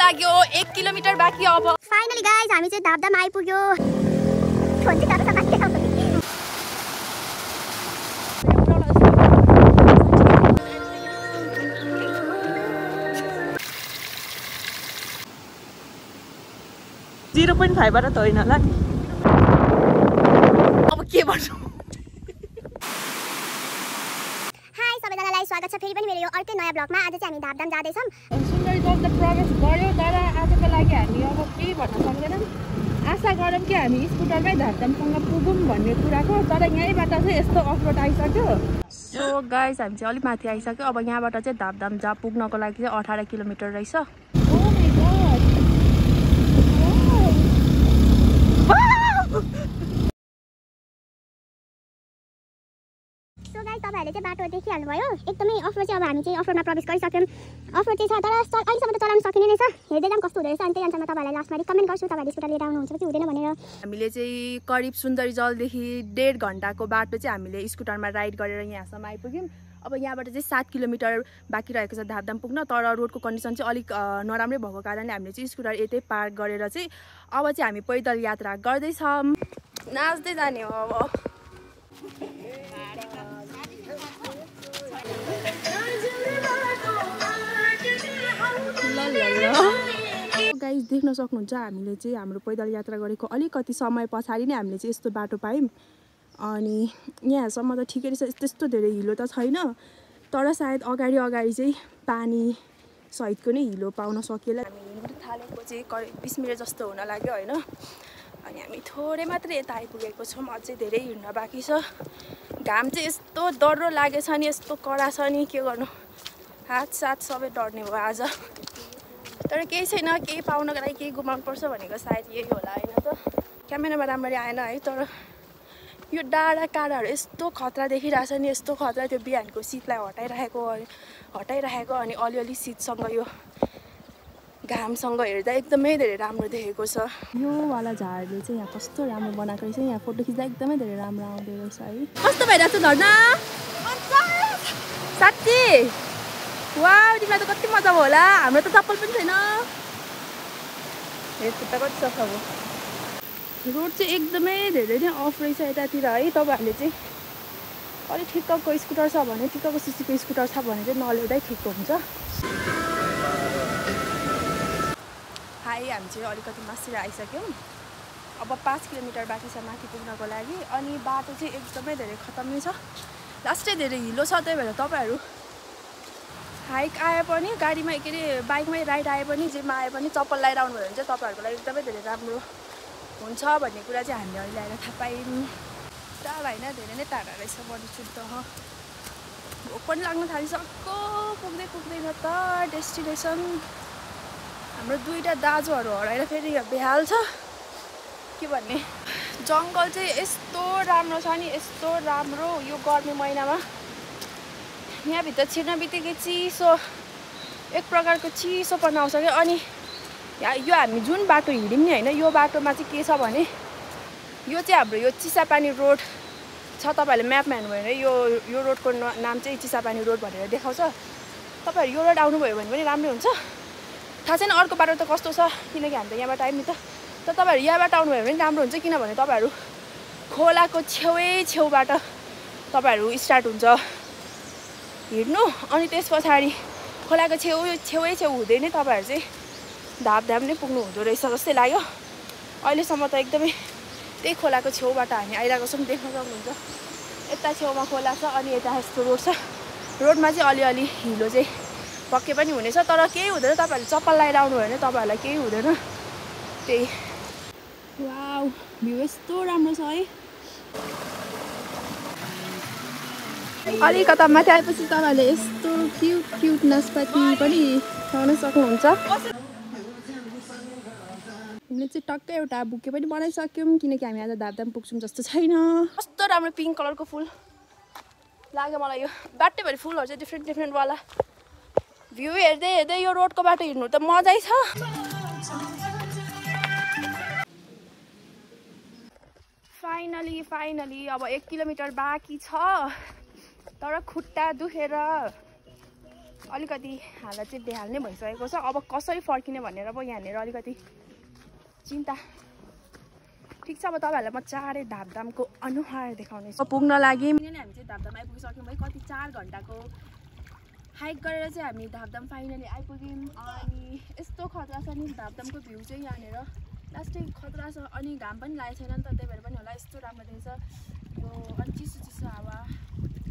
लाग्यो 1 किलोमिटर बाँकी अब फाइनली गाइस हामी चाहिँ धापधाम आइपुग्यो फोन चाहिँ कता बाँकी छ 0.5 बाट त होइन होला नि अब के भन्नु हाई सबैजनालाई स्वागत छ फेरि पनि मेरो यो अर्कै नयाँ ब्लगमा आज चाहिँ हामी धापधाम जाँदै छौं सुन्दरी जब त प्रवेश गर्यो तर आजको लागि हामी अब केही भन्न सक्दैनौं आशा गरौँ कि हामी स्कुटरमै धापधामसँग पुगौँ भन्ने कुराको तर यहीँबाट चाहिँ यस्तो अफरोड आइसक्यो सो गाइस हामी चाहिँ अलिक माथि आइसक्यो अब यहाँबाट चाहिँ धापधाम जा पुग्नको लागि चाहिँ 18 किलोमिटर रहेछ सो गाइस तपाईहरुले चाहिँ बाटो देखिहाल्नु भयो एकदमै अफरोड चाहिँ अब हामी चाहिँ अफरोडमा प्रवेश गरिसक्यौं अफरोड चाहिँ छ तर अहिलेसम्म त चलाउन सकिने नै छ हेर्दै जाम कस्तो हुँदै रहेछ अनि त्यही अनुसारमा तपाईहरुलाई लास्टमा रिकमेन्ड गर्छु तपाईहरुले स्कुटर लिएर आउनुहुन्छ कि हुँदैन भनेर हामीले चाहिँ करिब सुन्दरी जलदेखि 1.5 घण्टाको बाटो चाहिँ हामीले स्कुटरमा राइड गरेर यहाँसम्म आइपुग्यौं अब यहाँबाट चाहिँ 7 किलोमिटर बाँकी रहेको छ धापधाम पुग्न तर रोडको कन्डिसन चाहिँ अलिक नराम्रै भएको कारणले हामीले चाहिँ स्कुटर यतै पार्क गरेर चाहिँ अब चाहिँ हामी पैदल यात्रा गर्दै छौं नाच्दै जाने हो अब गाइस देख्न सक्नुहुन्छ हामीले चाहिँ हाम्रो पैदल यात्रा गरेको अलिकति समय पछाडि नै हामीले चाहिँ यस्तो बाटो पायौं अनि यहाँसम्म त ठिकै छ त्यस्तो धेरै हिलो त छैन तर सायद अगाडि चाहिँ पानी सहितको नै हिलो पाउन सकिएला हामी हिँड्न थालेको चाहिँ करिब 20 मिनेट जस्तो हुन लाग्यो हैन अनि हामी थोरै मात्रै यता आइपुगेको छौं अझै धेरै हिँड्न बाँकी छ घाम चाहिँ यस्तो डररो लागेछ नि यस्तो कडा छ नि के गर्नु हात साथ सबै डर्ने भयो आज तर केही छैन केही पाउनको लागि केही गुमाउनु पर्छ भनेको सायद यही होला हैन त क्यामेरामा राम्ररी आएन है तर यो डाँडा काँडाहरू यस्तो खतरा देखिरहेछ नि यस्तो खतरा त्यो बिहानको शीतलाई हटाइराखेको अनि अलिअलि शीतसँग यो घामसँग हेर्दा एकदमै धेरै राम्रो देखेको छ यो वाला झारले चाहिँ यहाँ कस्तो राम्रो बनाएको रहेछ यहाँ फोटो खिच्दा एकदमै धेरै राम्रो आउँदै रहेछ है कस्तो भइरहेको छ झर्ना साच्चै वाउ तिमीलाई त कति मजा भयो होला हाम्रो त चप्पल पनि छैन हे खुट्टा कति सफा भयो रोड चाहिँ एकदमै धेरै नै अफ रहेछ यतातिर है तपाईहरुले चाहिँ अलि ठिक्कको स्कुटर छ भने ठिक्कको सिसीको स्कुटर छ भने चाहिँ नल्याउँदै ठिक हुन्छ हाई हामी चाहिँ अलिकति मासिएर आइसक्यौँ अब 5 किलोमिटर बाँकी छ माथि पुग्नको लागि अनि बाटो चाहिँ एकदमै धेरै खतमै छ लास्टै धेरै हिलो छ त्यही भएर तपाईहरु हाइक आए पनि गाडीमा के अरे बाइकमै राइड आए पनि जेमा आए पनि चप्पल लगाएर आउनु भयो भने चाहिँ तपाईहरुको लागि एकदमै धेरै राम्रो हुन्छ भन्ने कुरा चाहिँ हामीले अहिले आएर थाहा पायौँ टाढा हैन धेरै नै टाढा रहेछ बडी शुद्ध भोक पनि लाग्न थालिसक्यो पुग्दैन त डेस्टिनेसन हाम्रो दुईटा दाजुहरू हराएर फेरि बेहाल छ के भन्ने जङ्गल चाहिँ यस्तो राम्रो छ नि यस्तो राम्रो यो गर्मी महिनामा यहाँभित्र छिर्न बित्तिकै चिसो एक प्रकारको चिसोपन आउँछ क्या अनि यो हामी जुन बाटो हिँड्यौँ नि हैन यो बाटोमा चाहिँ के छ भने यो चाहिँ हाम्रो यो चिसापानी रोड छ तपाईहरुले म्यापमा हेर्नुभयो भने यो रोडको नाम चाहिँ चिसापानी रोड भनेर देखाउँछ तपाईहरु यो रोड आउनुभयो भने पनि राम्रै हुन्छ थाहा छैन अर्को बाटो त कस्तो छ किनकि हामी त यहाँबाट आयौँ नि त तपाईहरु यहाँबाट आउनुभयो भने राम्रो हुन्छ किनभने तपाईहरु खोलाको छेउबाट तपाईहरु स्टार्ट हुन्छ हिँड्नु अनि त्यस पछाडि खोलाको छेउ हुँदै नै तपाईहरु चाहिँ धापधाम नै पुग्नु हुँदो रहेछ जस्तै लाग्यो अहिलेसम्म त एकदमै त्यही खोलाको छेउबाट हामी आइरहेको छौँ देख्न सक्नुहुन्छ यता छेउमा खोला छ अनि यता यस्तो रोड छ रोडमा चाहिँ अलिअलि हिलो चाहिँ पक्कै पनि हुनेछ तर केही हुँदैन तपाईहरुले चप्पल लगाएर आउनु भयो भने तपाईहरुलाई केही हुँदैन त्यही वाउ भ्यू यस्तो राम्रो छ है अलिकता माथि आएपछि तपाईहरुले यस्तो क्युट नासपाती पनि खान सक्नुहुन्छ हामीले चाहिँ टक्कै एउटा बुके पनि बनाइसक्यौँ किनकि हामी आज धापधाम पुग्छौँ जस्तो छैन कस्तो राम्रो पिङ्क कलरको फुल लाग्यो मलाई यो बाटैभरि फुलहरू चाहिँ डिफ्रेन्ट वाला भ्यू हेर्दै यो रोडको बाटो हिँड्नु त मजै छ फाइनली अब 1 किलोमिटर बाँकी छ तर खुट्टा दुखेर अलिकति हालत चाहिँ बेहाल नै भइसकेको छ। अब कसरी फर्किने भनेर अब यहाँनिर अलिकति चिन्ता। ठिक छ, अब तपाईँहरूलाई म चाँडै धामधामको अनुहार देखाउनेछु। पुग्न लागि हामी चाहिँ धामधाम आइपुगिसक्यौँ है। कति 4 घन्टाको हाइक गरेर चाहिँ हामी धामधाम फाइनली आइपुग्यौँ। अनि यस्तो खतरा छ नि धामधामको भ्यू चाहिँ यहाँनिर लास्टै खतरा छ। अनि घाम पनि लागेको छैन नि त, त्यही भएर पनि होला यस्तो राम्रो देख्छ यो। अनि चिसो चिसो हावा,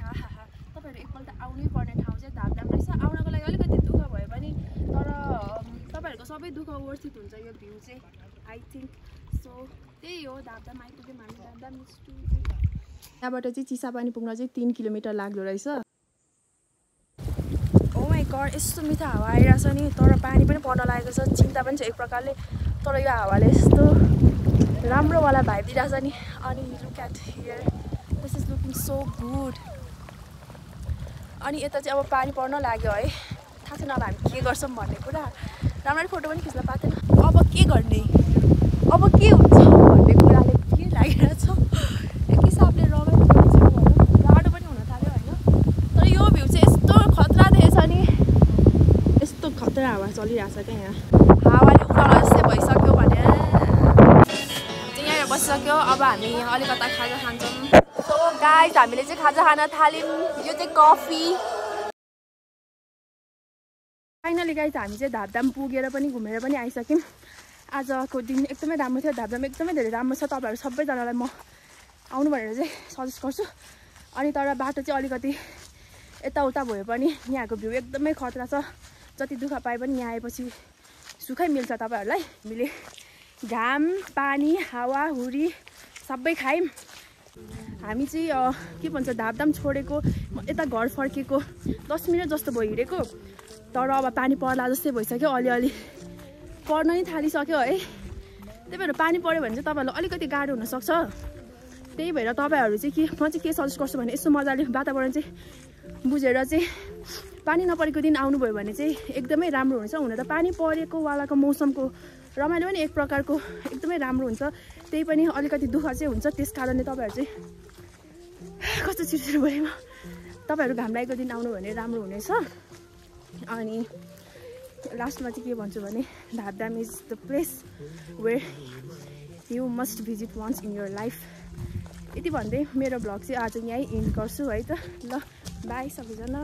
हाहा। तपाईँहरू एकपल्ट आउनै पर्ने ठाउँ चाहिँ धामधाम रहेछ। आउनको लागि अलिकति दुःख भए पनि तर तपाईँहरूको सबै दुःख वर्थित हुन्छ यो भ्यू चाहिँ आई थिङ्क। सो त्यही हो, धामधाम आइपुग्यौँ हामी। धामधाम यहाँबाट चाहिँ चिसापानी पुग्न चाहिँ 3 किलोमिटर लाग्दो रहेछ। ओ माई गड, यस्तो मिठो हावा आइरहेछ नि, तर पानी पनि पर्न लागेको छ। चिन्ता पनि छ एक प्रकारले, तर यो हावाले यस्तो राम्रोवाला भाइब दिइरहेछ नि। अनि look at here, this is looking so good. अनि यता चाहिँ अब पानी पर्न लाग्यो है। थाहा छैन अब हामी के गर्छौँ भन्ने कुरा। राम्ररी फोटो पनि खिच्न पाएको थिएन। अब के गर्ने, अब के हुन्छ भन्ने कुराले के लागिरहेछ। एक हिसाबले रमाइलो रहेछ भनौँ, गाडो पनि हुन थाल्यो होइन। तर यो भ्यू चाहिँ यस्तो खतरा देखेछ नि, यस्तो खतरा हावा चलिरहेछ क्या यहाँ। हावाले उडाउन जस्तै भइसक्यो भने चाहिँ यहाँ बसिसक्यो। अब हामी यहाँ अलिकता खाजा खान्छौँ। सो गाइस, हामीले चाहिँ खाजा खान थाल्यौँ। यो चाहिँ कफी। फाइनली गाइस, हामी चाहिँ धामधाम पुगेर पनि घुमेर पनि आइसक्यौँ। आजको दिन एकदमै राम्रो थियो। धामधाम एकदमै धेरै राम्रो छ। तपाईँहरू सबैजनालाई म आउनु भनेर चाहिँ सजेस्ट गर्छु। अनि तर बाटो चाहिँ अलिकति यताउता भयो पनि यहाँको भ्यू एकदमै खतरा छ। जति दुःख पाए पनि यहाँ आएपछि सुखै मिल्छ तपाईँहरूलाई। हामीले घाम, पानी, हावा हुरी सबै खायौँ। हामी चाहिँ के भन्छ धामधाम छोडेको यता घर फर्केको 10 मिनट जस्तो भयो हिँडेको। तर अब पानी पर्ला जस्तै भइसक्यो, अलिअलि पर्न नै थालिसक्यो है। त्यही भएर पानी पऱ्यो भने चाहिँ तपाईँहरूलाई अलिकति गाह्रो हुनसक्छ। त्यही भएर तपाईँहरू चाहिँ म चाहिँ के सजेस्ट गर्छु भने यसो मजाले वातावरण चाहिँ बुझेर चाहिँ पानी नपरेको दिन आउनुभयो भने चाहिँ एकदमै राम्रो हुन्छ। हुन त पानी परेको वालाको मौसमको रमाइलो पनि एक प्रकारको एकदमै राम्रो हुन्छ। त्यही पनि अलिकति दुःख चाहिँ हुन्छ। त्यस कारणले तपाईँहरू चाहिँ कस्तो छिटो बोलेमा तपाईँहरू घाम लागेको दिन आउनु भने राम्रो हुनेछ। अनि लास्टमा चाहिँ के भन्छु भने Dhamdham is the place where you must visit once in your life. यति भन्दै मेरो भ्लग चाहिँ आज यहीँ एन्ड गर्छु है त। ल बाई सबैजना।